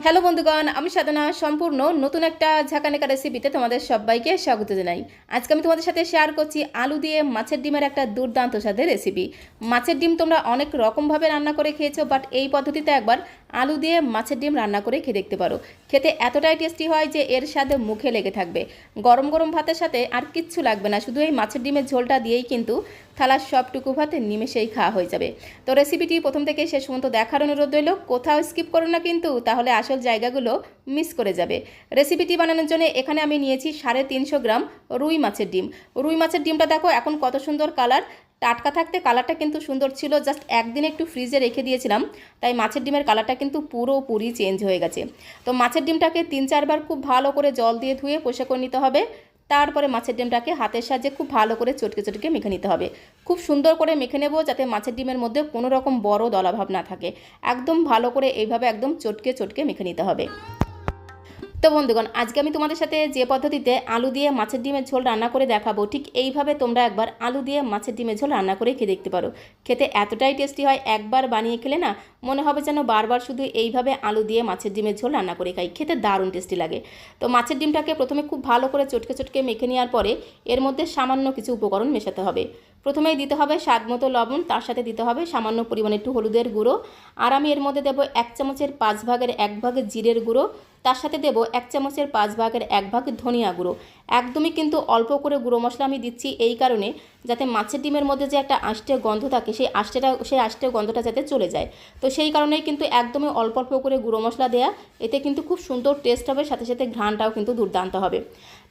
Hello বন্ধুগণ, আমি সাধনা সম্পূর্ণ নতুন একটা ঝাঁকানেকা রেসিপিতে তোমাদের সবাইকে স্বাগত জানাই। আজকে আমি তোমাদের সাথে শেয়ার করছি আলু দিয়ে মাছের ডিমের একটা দুর্দান্ত স্বাদের রেসিপি। মাছের ডিম তোমরা অনেক রকমভাবে রান্না করে খেয়েছো, বাট এই পদ্ধতিতে একবার আলু দিয়ে মাছের ডিম রান্না করে খেয়ে দেখতে পারো। খেতে এতটাই টেস্টি হয় যে এর স্বাদে মুখে লেগে থাকবে। গরম গরম ভাতের সাথে আর কিচ্ছু লাগবে না, শুধু এই মাছের ডিমের ঝোলটা দিয়েই কিন্তু থালার সবটুকু ভাতে নিমেষেই খাওয়া হয়ে যাবে। তো রেসিপিটি প্রথম থেকে শেষ পর্যন্ত দেখার অনুরোধ রইল, কোথাও স্কিপ করো না কিন্তু, তাহলে আসল জায়গাগুলো মিস করে যাবে। রেসিপিটি বানানোর জন্য এখানে আমি নিয়েছি 350 গ্রাম রুই মাছের ডিম। রুই মাছের ডিমটা দেখো এখন কত সুন্দর কালার। টাটকা থাকতে কালারটা কিন্তু সুন্দর ছিল, জাস্ট একদিন একটু ফ্রিজে রেখে দিয়েছিলাম, তাই মাছের ডিমের কালারটা কিন্তু পুরোপুরি চেঞ্জ হয়ে গেছে। তো মাছের ডিমটাকে 3-4 বার খুব ভালো করে জল দিয়ে ধুয়ে পরিষ্কার করে নিতে হবে। তারপরে মাছের ডিমটাকে হাতের সাহায্যে খুব ভালো করে চটকে চটকে মেখে নিতে হবে। খুব সুন্দর করে মেখে নেব, যাতে মাছের ডিমের মধ্যে কোনো রকম বড় দলাভাব না থাকে। একদম ভালো করে এইভাবে একদম চটকে চটকে মেখে নিতে হবে। তো বন্ধুগণ, আজকে আমি তোমাদের সাথে যে পদ্ধতিতে আলু দিয়ে মাছের ডিমের ঝোল রান্না করে দেখাবো, ঠিক এইভাবে তোমরা একবার আলু দিয়ে মাছের ডিমের ঝোল রান্না করে খেয়ে দেখতে পারো। খেতে এতটাই টেস্টি হয়, একবার বানিয়ে খেলে না মনে হবে যেন বারবার শুধু এইভাবে আলু দিয়ে মাছের ডিমের ঝোল রান্না করে খাই। খেতে দারুণ টেস্টি লাগে। তো মাছের ডিমটাকে প্রথমে খুব ভালো করে চটকে চটকে মেখে নেওয়ার পরে এর মধ্যে সামান্য কিছু উপকরণ মেশাতে হবে। প্রথমেই দিতে হবে স্বাদ মতো লবণ, তার সাথে দিতে হবে সামান্য পরিমাণে একটু হলুদের গুঁড়ো, আর আমি এর মধ্যে দেবো 1 চামচের 5 ভাগের 1 ভাগ জিরের গুঁড়ো, তার সাথে দেব 1 চামচের 5 ভাগের 1 ভাগ ধনিয়া গুঁড়ো। একদমই কিন্তু অল্প করে গুঁড়ো মশলা আমি দিচ্ছি এই কারণে, যাতে মাছের ডিমের মধ্যে যে একটা আষ্টে গন্ধ থাকে সেই আষ্টে গন্ধটা যাতে চলে যায়। তো সেই কারণেই কিন্তু একদমই অল্প অল্প করে গুঁড়ো মশলা দেয়া, এতে কিন্তু খুব সুন্দর টেস্ট হবে, সাথে সাথে ঘ্রাণটাও কিন্তু দুর্দান্ত হবে।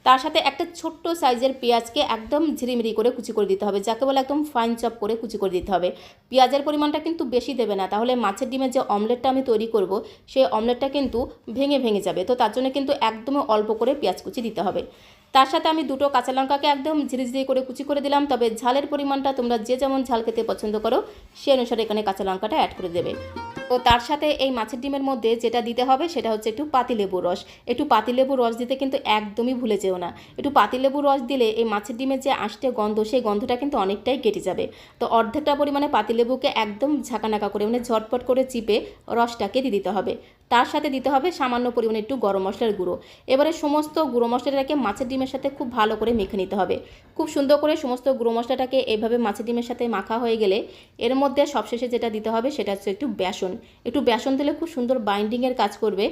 তার সাথে একটা ছোট্ট সাইজের পেঁয়াজকে একদম ঝিরিমিরি করে কুচি করে দিতে হবে, যাকে বলে একদম ফাইন চপ করে কুচি করে দিতে হবে। পেঁয়াজের পরিমাণটা কিন্তু বেশি দেবে না, তাহলে মাছের ডিমের যে অমলেটটা আমি তৈরি করব সেই অমলেটটা কিন্তু ভেঙে ভেঙে যাবে। তো তার জন্য কিন্তু একদমই অল্প করে পেঁয়াজ কুচি দিতে হবে। তার সাথে আমি 2টো কাঁচা লঙ্কাকে একদম ঝিরিঝিরি করে কুচি করে দিলাম, তবে ঝালের পরিমাণটা তোমরা যে যেমন ঝাল খেতে পছন্দ করো সেই অনুসারে এখানে কাঁচা লঙ্কাটা অ্যাড করে দেবে। তো তার সাথে এই মাছের ডিমের মধ্যে যেটা দিতে হবে সেটা হচ্ছে একটু পাতিলেবুর রস। একটু পাতিলেবুর রস দিতে কিন্তু একদমই ভুলে যেও না। একটু পাতিলেবুর রস দিলে এই মাছের ডিমের যে আষ্টে গন্ধ, সেই গন্ধটা কিন্তু অনেকটাই কেটে যাবে। তো অর্ধেকটা পরিমাণে পাতিলেবুকে একদম ঝাঁকানাকা করে মানে ঝটপট করে চিপে রসটাকে দিয়ে দিতে হবে। তার সাথে দিতে হবে সামান্য পরিমাণে একটু গরম মশলার গুঁড়ো। এবারে সমস্ত গুঁড়ো মশলাটাকে মাছের ডিমের সাথে খুব ভালো করে মেখে নিতে হবে। খুব সুন্দর করে সমস্ত গুঁড়ো মশলাটাকে এইভাবে মাছের ডিমের সাথে মাখা হয়ে গেলে এর মধ্যে সবশেষে যেটা দিতে হবে সেটা হচ্ছে একটু বেসন। একটু বেসন দিলে খুব সুন্দর বাইন্ডিংয়ের কাজ করবে,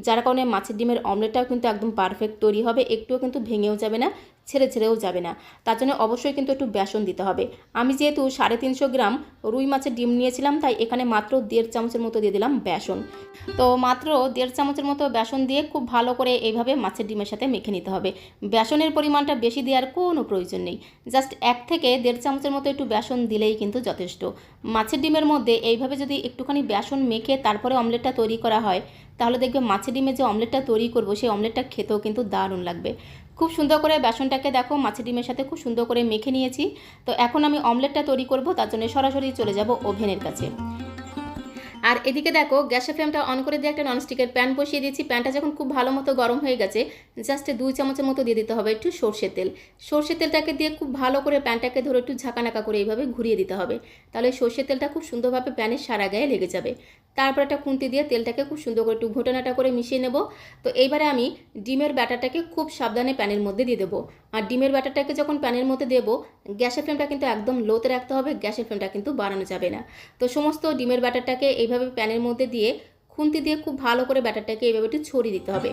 যার কারণে মাছের ডিমের অমলেটটাও কিন্তু একদম পারফেক্ট তৈরি হবে, একটুও কিন্তু ভেঙেও যাবে না, ছেড়েও যাবে না। তার জন্য অবশ্যই কিন্তু একটু বেসন দিতে হবে। আমি যেহেতু 350 গ্রাম রুই মাছের ডিম নিয়েছিলাম, তাই এখানে মাত্র 1.5 চামচের মতো দিয়ে দিলাম বেসন। তো মাত্র 1.5 চামচের মতো বেসন দিয়ে খুব ভালো করে এইভাবে মাছের ডিমের সাথে মেখে নিতে হবে। বেসনের পরিমাণটা বেশি দেওয়ার কোনো প্রয়োজন নেই, জাস্ট 1 থেকে 1.5 চামচের মতো একটু বেসন দিলেই কিন্তু যথেষ্ট। মাছের ডিমের মধ্যে এইভাবে যদি একটুখানি বেসন মেখে তারপরে অমলেটটা তৈরি করা হয়, তাহলে দেখবে মাছের ডিমে যে অমলেটটা তৈরি করব সেই অমলেটটা খেতেও কিন্তু দারুণ লাগবে। খুব সুন্দর করে বেসনটাকে দেখো মাছের ডিমের সাথে খুব সুন্দর করে মেখে নিয়েছি। তো এখন আমি অমলেটটা তৈরি করব, তার জন্য সরাসরি চলে যাব ওভেনের কাছে। আর এদিকে দেখো গ্যাসের ফ্লেমটা অন করে দিয়ে একটা ননস্টিকের প্যান বসিয়ে দিয়েছি। প্যানটা যখন খুব ভালো মতো গরম হয়ে গেছে, জাস্ট 2 চামচের মতো দিয়ে দিতে হবে একটু সর্ষের তেল। সর্ষের তেলটাকে দিয়ে খুব ভালো করে প্যানটাকে ধরে একটু ঝাঁকানাকা করে এইভাবে ঘুরিয়ে দিতে হবে, তাহলে সর্ষের তেলটা খুব সুন্দরভাবে প্যানের সারা গায়ে লেগে যাবে। তারপর একটা খুন্তি দিয়ে তেলটাকে খুব সুন্দর করে একটু ঘোটানাটা করে মিশিয়ে নেব। তো এইবারে আমি ডিমের ব্যাটারটাকে খুব সাবধানে প্যানের মধ্যে দিয়ে দেবো। আর ডিমের ব্যাটারটাকে যখন প্যানের মধ্যে দেবো, গ্যাসের ফ্লেমটা কিন্তু একদম লোতে রাখতে হবে, গ্যাসের ফ্লেমটা কিন্তু বাড়ানো যাবে না। তো সমস্ত ডিমের ব্যাটারটাকে এইভাবে প্যানের মধ্যে দিয়ে খুন্তি দিয়ে খুব ভালো করে ব্যাটারটাকে এইভাবে একটু ছড়িয়ে দিতে হবে।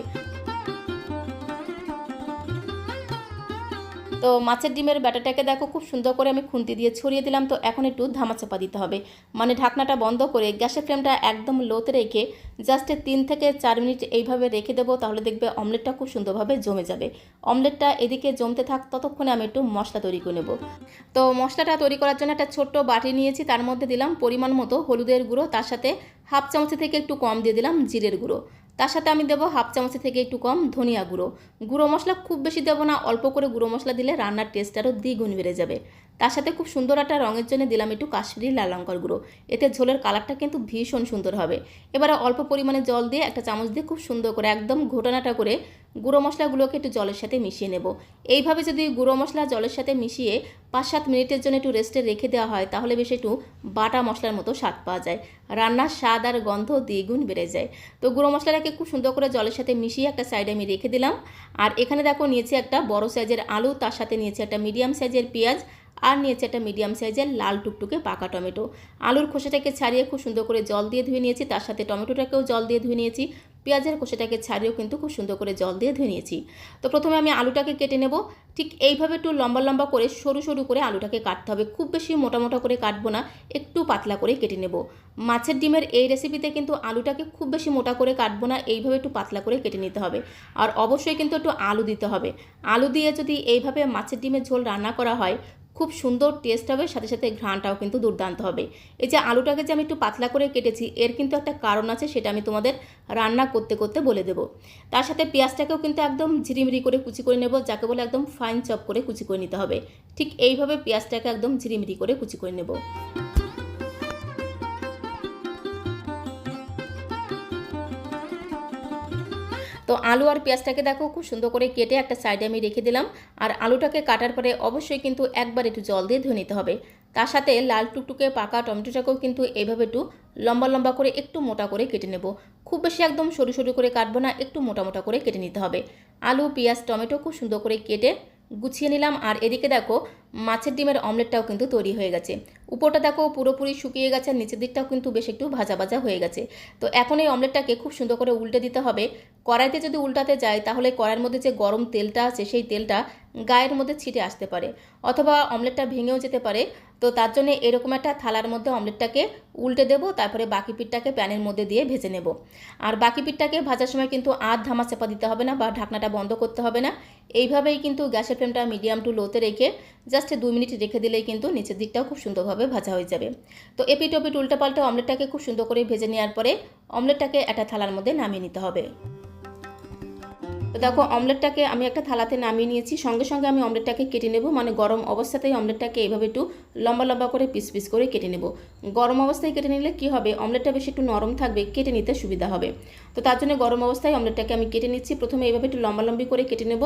তো মাছের ডিমের ব্যাটারটাকে দেখো খুব সুন্দর করে আমি খুন্তি দিয়ে ছড়িয়ে দিলাম। তো এখন একটু ধামাচাপা দিতে হবে, মানে ঢাকনাটা বন্ধ করে গ্যাসের ফ্লেমটা একদম লোতে রেখে জাস্ট 3 থেকে 4 মিনিট এইভাবে রেখে দেবো, তাহলে দেখবে অমলেটটা খুব সুন্দরভাবে জমে যাবে। অমলেটটা এদিকে জমতে থাক, ততক্ষণে আমি একটু মশলা তৈরি করে নেব। তো মশলাটা তৈরি করার জন্য একটা ছোট্ট বাটি নিয়েছি, তার মধ্যে দিলাম পরিমাণ মতো হলুদের গুঁড়ো, তার সাথে 1/2 চামচ থেকে একটু কম দিয়ে দিলাম জিরের গুঁড়ো, তার সাথে আমি দেবো 1/2 চামচ থেকে একটু কম ধনিয়া গুঁড়ো। গুঁড়ো মশলা খুব বেশি দেবো না, অল্প করে গুঁড়ো মশলা দিলে রান্নার টেস্ট আরও দ্বিগুণ বেড়ে যাবে। তার সাথে খুব সুন্দর একটা রঙের জন্য দিলাম একটু কাশ্মীরি লাল লঙ্কার গুঁড়ো, এতে ঝোলের কালারটা কিন্তু ভীষণ সুন্দর হবে। এবারে অল্প পরিমাণে জল দিয়ে একটা চামচ দিয়ে খুব সুন্দর করে একদম ঘোটানাটা করে গুঁড়ো মশলাগুলোকে একটু জলের সাথে মিশিয়ে নেব। এইভাবে যদি গুঁড়ো মশলা জলের সাথে মিশিয়ে 5-7 মিনিটের জন্য একটু রেস্টে রেখে দেওয়া হয় তাহলে বেশ একটু বাটা মশলার মতো স্বাদ পাওয়া যায়, রান্নার স্বাদ আর গন্ধ দ্বিগুণ বেড়ে যায়। তো গুঁড়ো মশলাটাকে খুব সুন্দর করে জলের সাথে মিশিয়ে একটা সাইডে আমি রেখে দিলাম। আর এখানে দেখো নিয়েছি একটা বড় সাইজের আলু, তার সাথে নিয়েছি একটা মিডিয়াম সাইজের পেঁয়াজ, আর নিয়েছি একটা মিডিয়াম সাইজের লাল টুকটুকে পাকা টমেটো। আলুর খোসাটাকে ছাড়িয়ে খুব সুন্দর করে জল দিয়ে ধুয়ে নিয়েছি, তার সাথে টমেটোটাকেও জল দিয়ে ধুয়ে নিয়েছি, পেঁয়াজের খোসাটাকে ছাড়িয়েও কিন্তু খুব সুন্দর করে জল দিয়ে ধুয়ে নিয়েছি। তো প্রথমে আমি আলুটাকে কেটে নেব। ঠিক এইভাবে একটু লম্বা লম্বা করে সরু সরু করে আলুটাকে কাটতে হবে, খুব বেশি মোটা মোটা করে কাটবো না, একটু পাতলা করে কেটে নেব। মাছের ডিমের এই রেসিপিতে কিন্তু আলুটাকে খুব বেশি মোটা করে কাটবো না, এইভাবে একটু পাতলা করে কেটে নিতে হবে। আর অবশ্যই কিন্তু একটু আলু দিতে হবে। আলু দিয়ে যদি এইভাবে মাছের ডিমের ঝোল রান্না করা হয় খুব সুন্দর টেস্ট হবে, সাথে সাথে ঘ্রাণটাও কিন্তু দুর্দান্ত হবে। এই যে আলুটাকে যে আমি একটু পাতলা করে কেটেছি এর কিন্তু একটা কারণ আছে, সেটা আমি তোমাদের রান্না করতে করতে বলে দেবো। তার সাথে পেঁয়াজটাকেও কিন্তু একদম ঝিরিমিরি করে কুচি করে নেব, যাকে বলে একদম ফাইন চপ করে কুচি করে নিতে হবে। ঠিক এইভাবে পেঁয়াজটাকে একদম ঝিরিমিরি করে কুচি করে নেব। তো আলু আর পেঁয়াজটাকে দেখো খুব সুন্দর করে কেটে একটা সাইডে আমি রেখে দিলাম। আর আলুটাকে কাটার পরে অবশ্যই কিন্তু একবার একটু জল দিয়ে ধুয়ে নিতে হবে। তার সাথে লাল টুকটুকে পাকা টমেটোটাকেও কিন্তু এইভাবে একটু লম্বা লম্বা করে একটু মোটা করে কেটে নেব। খুব বেশি একদম সরু সরু করে কাটবো না, একটু মোটা মোটা করে কেটে নিতে হবে। আলু পেঁয়াজ টমেটো খুব সুন্দর করে কেটে গুছিয়ে নিলাম। আর এদিকে দেখো মাছের ডিমের অমলেটটাও কিন্তু তৈরি হয়ে গেছে। উপরটা দেখো পুরোপুরি শুকিয়ে গেছে, আর নিচের দিকটাও কিন্তু বেশ একটু ভাজা ভাজা হয়ে গেছে। তো এখন এই অমলেটটাকে খুব সুন্দর করে উল্টে দিতে হবে। কড়াইতে যদি উল্টাতে যায় তাহলে কড়াইয়ের মধ্যে যে গরম তেলটা আছে সেই তেলটা গায়ের মধ্যে ছিটে আসতে পারে, অথবা অমলেটটা ভেঙেও যেতে পারে। তো তার জন্য এরকম একটা থালার মধ্যে অমলেটটাকে উল্টে দেবো, তারপরে বাকি পিঠটাকে প্যানের মধ্যে দিয়ে ভেজে নেব। আর বাকি পিঠটাকে ভাজার সময় কিন্তু আর ধামা চাপা দিতে হবে না বা ঢাকনাটা বন্ধ করতে হবে না। এইভাবেই কিন্তু গ্যাসের ফ্লেমটা মিডিয়াম টু লোতে রেখে জাস্ট 2 মিনিট রেখে দিলেই কিন্তু নিচের দিকটাও খুব সুন্দরভাবে ভাজা হয়ে যাবে। তো এপিট ওপিট উল্টাপাল্টা অমলেটটাকে খুব সুন্দর করে ভেজে নেওয়ার পরে অমলেটটাকে একটা থালার মধ্যে নামিয়ে নিতে হবে। তো দেখো অমলেটটাকে আমি একটা থালাতে নামিয়ে নিয়েছি, সঙ্গে সঙ্গে আমি অমলেটটাকে কেটে নেব। মানে গরম অবস্থাতেই অমলেটটাকে এইভাবে একটু লম্বা লম্বা করে পিস পিস করে কেটে নেব। গরম অবস্থায় কেটে নিলে কি হবে, অমলেটটা বেশি একটু নরম থাকবে, কেটে নিতে সুবিধা হবে। তো তার জন্য গরম অবস্থায় অমলেটটাকে আমি কেটে নিচ্ছি। প্রথমে এইভাবে একটু লম্বা লম্বি করে কেটে নেব,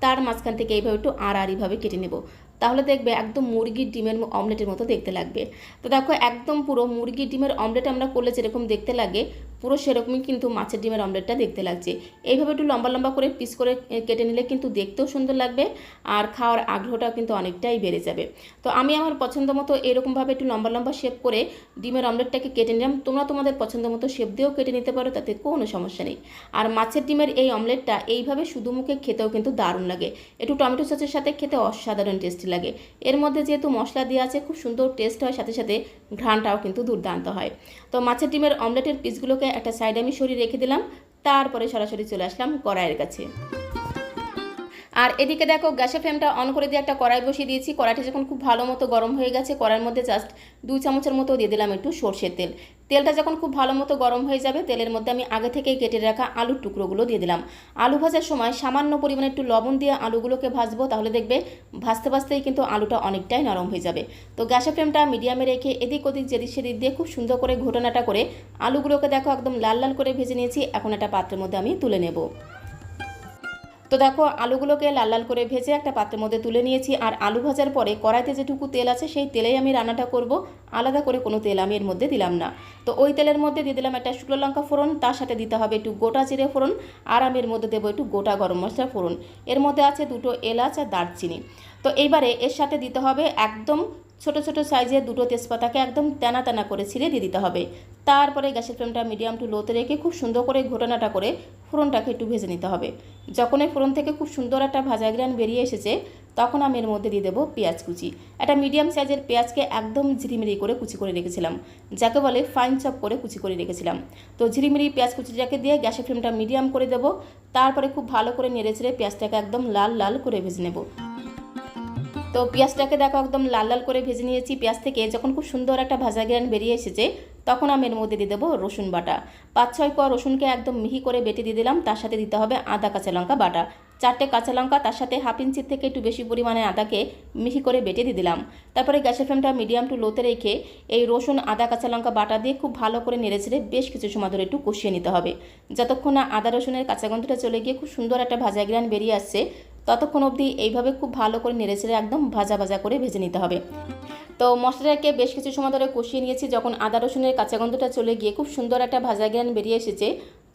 তার মাঝখান থেকে এইভাবে একটু আড়াআড়িভাবে কেটে নেব। তাহলে দেখবে একদম মুরগির ডিমের অমলেটের মতো দেখতে লাগবে। তো দেখো একদম পুরো মুরগির ডিমের অমলেট আমরা করলে যেরকম দেখতে লাগে পুরো সেরকমই কিন্তু মাছের ডিমের অমলেটটা দেখতে লাগছে। এইভাবে একটু লম্বা লম্বা করে পিস করে কেটে নিলে কিন্তু দেখতেও সুন্দর লাগবে, আর খাওয়ার আগ্রহটাও কিন্তু অনেকটাই বেড়ে যাবে। তো আমি আমার পছন্দ মতো এরকমভাবে একটু লম্বা লম্বা শেপ করে ডিমের অমলেটটাকে কেটে নিলাম। তোমরা তোমাদের পছন্দ মতো শেপ দিয়েও কেটে নিতে পারো, তাতে কোনো সমস্যা নেই। আর মাছের ডিমের এই অমলেটটা এইভাবে শুধু মুখে খেতেও কিন্তু দারুণ লাগে, একটু টমেটো সসের সাথে খেতে অসাধারণ টেস্টি লাগে। এর মধ্যে যেহেতু মশলা দেওয়া আছে খুব সুন্দর টেস্ট হয়, সাথে সাথে ঘ্রাণটাও কিন্তু দুর্দান্ত হয়। তো মাছের ডিমের অমলেটের পিসগুলোকে একটা সাইডে আমি সরিয়ে রেখে দিলাম, তারপরে সরাসরি চলে আসলাম কড়াইয়ের কাছে। আর এদিকে দেখো গ্যাসের ফ্লেমটা অন করে দিয়ে একটা কড়াই বসিয়ে দিয়েছি। কড়াইটা যখন খুব ভালো মতো গরম হয়ে গেছে, কড়াইয়ের মধ্যে জাস্ট 2 চামচের মতো দিয়ে দিলাম একটু সর্ষের তেল। তেলটা যখন খুব ভালো মতো গরম হয়ে যাবে তেলের মধ্যে আমি আগে থেকেই কেটে রাখা আলুর টুকরোগুলো দিয়ে দিলাম। আলু ভাজার সময় সামান্য পরিমাণে একটু লবণ দিয়ে আলুগুলোকে ভাজবো, তাহলে দেখবে ভাজতে ভাজতেই কিন্তু আলুটা অনেকটাই নরম হয়ে যাবে। তো গ্যাসের ফ্লেমটা মিডিয়ামে রেখে এদিক ওদিক যেদিক সেদিক দিয়ে খুব সুন্দর করে ঘোটানাটা করে আলুগুলোকে দেখো একদম লাল লাল করে ভেজে নিয়েছি। এখন একটা পাত্রের মধ্যে আমি তুলে নেব। তো দেখো আলুগুলোকে লাল লাল করে ভেজে একটা পাত্রের মধ্যে তুলে নিয়েছি। আর আলু ভাজার পরে কড়াইতে যেটুকু তেল আছে সেই তেলেই আমি রান্নাটা করব, আলাদা করে কোনো তেল আমি এর মধ্যে দিলাম না। তো ওই তেলের মধ্যে দিয়ে দিলাম একটা শুকনো লঙ্কা ফোড়ন, তার সাথে দিতে হবে একটু গোটা জিরে ফোড়ন, আর আমি এর মধ্যে দেবো একটু গোটা গরম মশলা ফোড়ন। এর মধ্যে আছে 2টো এলাচ আর দারচিনি। তো এইবারে এর সাথে দিতে হবে একদম ছোট ছোট সাইজের 2টো তেজপাতাকে একদম টানা টানা করে ছিঁড়ে দিয়ে দিতে হবে। তারপরে গ্যাসের ফ্লেমটা মিডিয়াম টু লোতে রেখে খুব সুন্দর করে ঘোটানাটা করে ফোড়নটাকে একটু ভেজে নিতে হবে। যখন এই ফোড়ন থেকে খুব সুন্দর একটা ভাজা গ্রান বেরিয়ে এসেছে তখন আমি এর মধ্যে দিয়ে দেবো পেঁয়াজ কুচি। একটা মিডিয়াম সাইজের পেঁয়াজকে একদম ঝিরিমিরি করে কুচি করে রেখেছিলাম, যাকে বলে ফাইন চপ করে কুচি করে রেখেছিলাম। তো ঝিরিমিরি পেঁয়াজ কুচিটাকে দিয়ে গ্যাসের ফ্লেমটা মিডিয়াম করে দেবো। তারপরে খুব ভালো করে নেড়ে চেড়ে পেঁয়াজটাকে একদম লাল লাল করে ভেজে নেব। তো পেঁয়াজটাকে দেখো একদম লাল লাল করে ভেজে নিয়েছি। পেঁয়াজ থেকে যখন খুব সুন্দর একটা ভাজা গ্রান বেরিয়ে এসেছে তখন আমি এর মধ্যে দিয়ে দেবো রসুন বাটা। 5-6 কোয়া রসুনকে একদম মিহি করে বেটে দিয়ে দিলাম, তার সাথে দিতে হবে আদা কাঁচা লঙ্কা বাটা। 4টে কাঁচা লঙ্কা, তার সাথে হাফ ইঞ্চির থেকে একটু বেশি পরিমাণে আদাকে মিহি করে বেটে দিয়ে দিলাম। তারপরে গ্যাসের ফ্লেমটা মিডিয়াম টু লোতে রেখে এই রসুন, আদা, কাঁচা লঙ্কা বাটা দিয়ে খুব ভালো করে নেড়েচেড়ে বেশ কিছু সময় ধরে একটু কষিয়ে নিতে হবে। যতক্ষণ না আদা রসুনের কাঁচা গন্ধটা চলে গিয়ে খুব সুন্দর একটা ভাজা গ্রান বেরিয়ে আসছে, ততক্ষণ অবধি এইভাবে খুব ভালো করে নেড়েচেড়ে একদম ভাজা ভাজা করে ভেজে নিতে হবে। তো মশলাটাকে বেশ কিছু সময় ধরে কষিয়ে নিয়েছি। যখন আদা রসুনের কাঁচা গন্ধটা চলে গিয়ে খুব সুন্দর একটা ভাজা গ্রান বেরিয়ে এসেছে,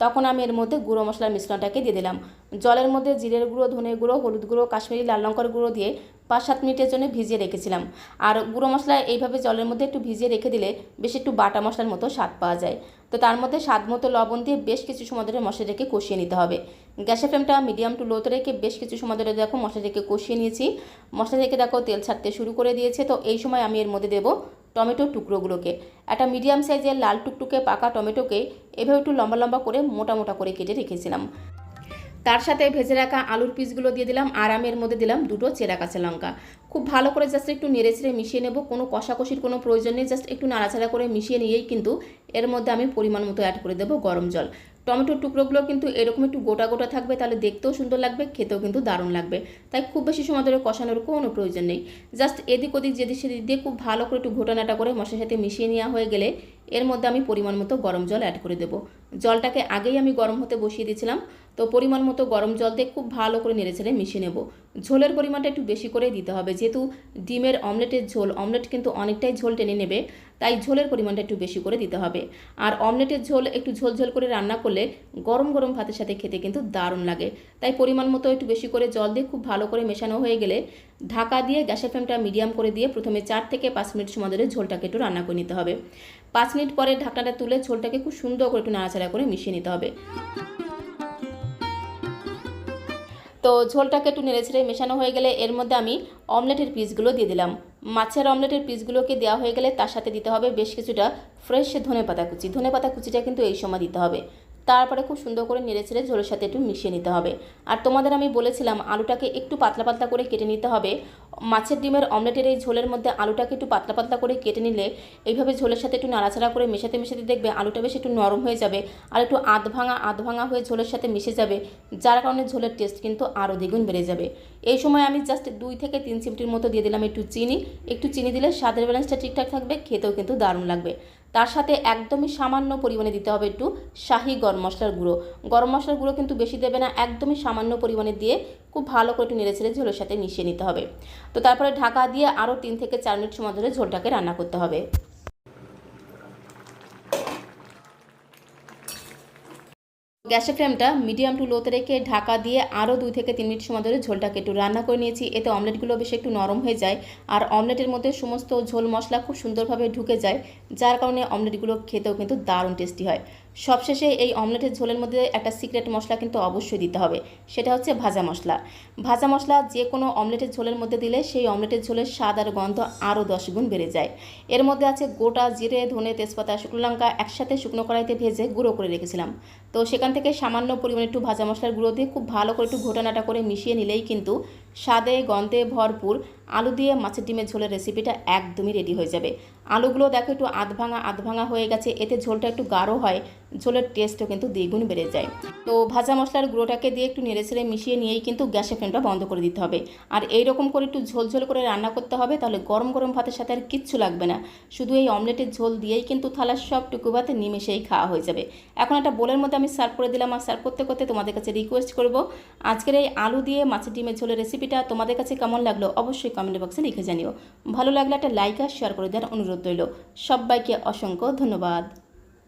তখন আমি এর মধ্যে গুঁড়ো মশলার মিশ্রণটাকে দিয়ে দিলাম। জলের মধ্যে জিরের গুঁড়ো, ধনের গুঁড়ো, হলুদ গুঁড়ো, কাশ্মীরি লাল লঙ্কার গুঁড়ো দিয়ে 5-7 মিনিটের জন্য ভিজিয়ে রেখেছিলাম। আর গুঁড়ো মশলা এইভাবে জলের মধ্যে একটু ভিজিয়ে রেখে দিলে বেশ একটু বাটা মশলার মতো স্বাদ পাওয়া যায়। তো তার মধ্যে স্বাদ মতো লবণ দিয়ে বেশ কিছু সময় ধরে মশলাটাকে কষিয়ে নিতে হবে। গ্যাসের ফ্লেমটা মিডিয়াম টু লোতে রেখে বেশ কিছু সময় ধরে দেখো মশলাটাকে কষিয়ে নিয়েছি। মশলা থেকে দেখো তেল ছাড়তে শুরু করে দিয়েছে। তো এই সময় আমি এর মধ্যে দেবো টমেটোর টুকরোগুলোকে। একটা মিডিয়াম সাইজের লাল টুকটুকে পাকা টমেটোকে এভাবে একটু লম্বা লম্বা করে মোটা মোটা করে কেটে রেখেছিলাম। তার সাথে ভেজে রাখা আলুর পিসগুলো দিয়ে দিলাম, আর আমি এর মধ্যে দিলাম 2টো চেরা কাঁচা লঙ্কা। খুব ভালো করে জাস্ট একটু নেড়েচেড়ে মিশিয়ে নেব। কোনো কষাকষির কোনো প্রয়োজন নেই, জাস্ট একটু নাড়াচাড়া করে মিশিয়ে নিয়েই কিন্তু এর মধ্যে আমি পরিমাণ মতো অ্যাড করে দেবো গরম জল। টমেটোর টুকরোগুলো কিন্তু এরকম একটু গোটা গোটা থাকবে, তাহলে দেখতেও সুন্দর লাগবে, খেতেও কিন্তু দারুণ লাগবে। তাই খুব বেশি সময় ধরে কষানোর কোনো প্রয়োজন নেই। জাস্ট এদিক ওদিক যেদিক সেদিক দিয়ে খুব ভালো করে একটু ঘোটানাটা করে মশলার সাথে মিশিয়ে নেওয়া হয়ে গেলে এর মধ্যে আমি পরিমাণ মতো গরম জল অ্যাড করে দেবো। জলটাকে আগেই আমি গরম হতে বসিয়ে দিয়েছিলাম। তো পরিমাণ মতো গরম জল দিয়ে খুব ভালো করে নেড়েচেড়ে মিশিয়ে নেব। ঝোলের পরিমাণটা একটু বেশি করে দিতে হবে, যেহেতু ডিমের অমলেটের ঝোল, অমলেট কিন্তু অনেকটাই ঝোল টেনে নেবে, তাই ঝোলের পরিমাণটা একটু বেশি করে দিতে হবে। আর অমলেটের ঝোল একটু ঝোল ঝোল করে রান্না করলে গরম গরম ভাতের সাথে খেতে কিন্তু দারুণ লাগে। তাই পরিমাণ মতো একটু বেশি করে জল দিয়ে খুব ভালো করে মেশানো হয়ে গেলে ঢাকা দিয়ে গ্যাসের ফ্লেমটা মিডিয়াম করে দিয়ে প্রথমে 4 থেকে 5 মিনিট সময় ধরে ঝোলটাকে একটু রান্না করে নিতে হবে। 5 মিনিট পরে ঢাকনাটা তুলে ঝোলটাকে খুব সুন্দর করে একটু নাড়াচাড়া করে মিশিয়ে নিতে হবে। তো ঝোলটাকে একটু নেড়েচেড়ে মেশানো হয়ে গেলে এর মধ্যে আমি অমলেটের পিসগুলো দিয়ে দিলাম। মাছের অমলেটের পিসগুলোকে দেওয়া হয়ে গেলে তার সাথে দিতে হবে বেশ কিছুটা ফ্রেশ ধনেপাতা কুচি। ধনেপাতা কুচিটা কিন্তু এই সময় দিতে হবে। তারপরে খুব সুন্দর করে নেড়েচেড়ে ঝোলের সাথে একটু মিশিয়ে নিতে হবে। আর তোমাদের আমি বলেছিলাম আলুটাকে একটু পাতলা পাতলা করে কেটে নিতে হবে। মাছের ডিমের অমলেটের এই ঝোলের মধ্যে আলুটাকে একটু পাতলা পাতলা করে কেটে নিলে এইভাবে ঝোলের সাথে একটু নাড়াচাড়া করে মেশাতে মেশাতে দেখবে আলুটা বেশ একটু নরম হয়ে যাবে আর একটু আধ ভাঙা হয়ে ঝোলের সাথে মিশে যাবে, যার কারণে ঝোলের টেস্ট কিন্তু আরও দ্বিগুণ বেড়ে যাবে। এই সময় আমি জাস্ট 2 থেকে 3 চিমটির মতো দিয়ে দিলাম একটু চিনি দিলে স্বাদের ব্যালেন্সটা ঠিকঠাক থাকবে, খেতেও কিন্তু দারুণ লাগবে। তার সাথে একদমই সামান্য পরিমাণে দিতে হবে একটু শাহি গরম মশলার গুঁড়ো। গরম মশলার গুঁড়ো কিন্তু বেশি দেবে না, একদমই সামান্য পরিমাণে দিয়ে খুব ভালো করে একটু নেড়েচেড়ে ঝোলের সাথে মিশিয়ে নিতে হবে। তো তারপরে ঢাকা দিয়ে আরও 3 থেকে 4 মিনিট সময় ধরে ঝোলটাকে রান্না করতে হবে। গ্যাসের ফ্লেমটা মিডিয়াম টু লোতে রেখে ঢাকা দিয়ে আরও 2 থেকে 3 মিনিট সময় ধরে ঝোলটাকে একটু রান্না করে নিয়েছি। এতে অমলেটগুলো বেশ একটু নরম হয়ে যায় আর অমলেটের মধ্যে সমস্ত ঝোল মশলা খুব সুন্দরভাবে ঢুকে যায়, যার কারণে অমলেটগুলো খেতেও কিন্তু দারুণ টেস্টি হয়। সবশেষে এই অমলেটের ঝোলের মধ্যে একটা সিক্রেট মশলা কিন্তু অবশ্যই দিতে হবে, সেটা হচ্ছে ভাজা মশলা। ভাজা মশলা যে কোনো অমলেটের ঝোলের মধ্যে দিলে সেই অমলেটের ঝোলের স্বাদ আর গন্ধ আরও 10 গুণ বেড়ে যায়। এর মধ্যে আছে গোটা জিরে, ধনে, তেজপাতা, শুকনো লঙ্কা একসাথে শুকনো কড়াইতে ভেজে গুঁড়ো করে রেখেছিলাম। তো সেখান থেকে সামান্য পরিমাণে একটু ভাজা মশলার গুঁড়ো দিয়ে খুব ভালো করে একটু ঘোটানাটা করে মিশিয়ে নিলেই কিন্তু স্বাদে গন্ধে ভরপুর আলু দিয়ে মাছের ডিমের ঝোলের রেসিপিটা একদমই রেডি হয়ে যাবে। আলুগুলো দেখো একটু আধ ভাঙা হয়ে গেছে, এতে ঝোলটা একটু গাঢ় হয়, ঝোলের টেস্টও কিন্তু দ্বিগুণ বেড়ে যায়। তো ভাজা মশলার গুঁড়োটাকে দিয়ে একটু নেড়েচেড়ে মিশিয়ে নিয়েই কিন্তু গ্যাসের ফ্লেমটা বন্ধ করে দিতে হবে। আর এই রকম করে একটু ঝোল ঝোল করে রান্না করতে হবে, তাহলে গরম গরম ভাতের সাথে আর কিচ্ছু লাগবে না, শুধু এই অমলেটের ঝোল দিয়েই কিন্তু থালার সবটুকু ভাতে নিমেষেই খাওয়া হয়ে যাবে। এখন একটা বোলের মধ্যে আমি সার্ভ করে দিলাম। আর সার্ভ করতে করতে তোমাদের কাছে রিকোয়েস্ট করব, আজকের এই আলু দিয়ে মাছের ডিমের ঝোলের রেসিপিটা তোমাদের কাছে কেমন লাগলো অবশ্যই কমেন্ট বক্সে লিখে জানিও। ভালো লাগলে একটা লাইক আর শেয়ার করে দেওয়ার অনুরোধ রইল। সবাইকে অসংখ্য ধন্যবাদ।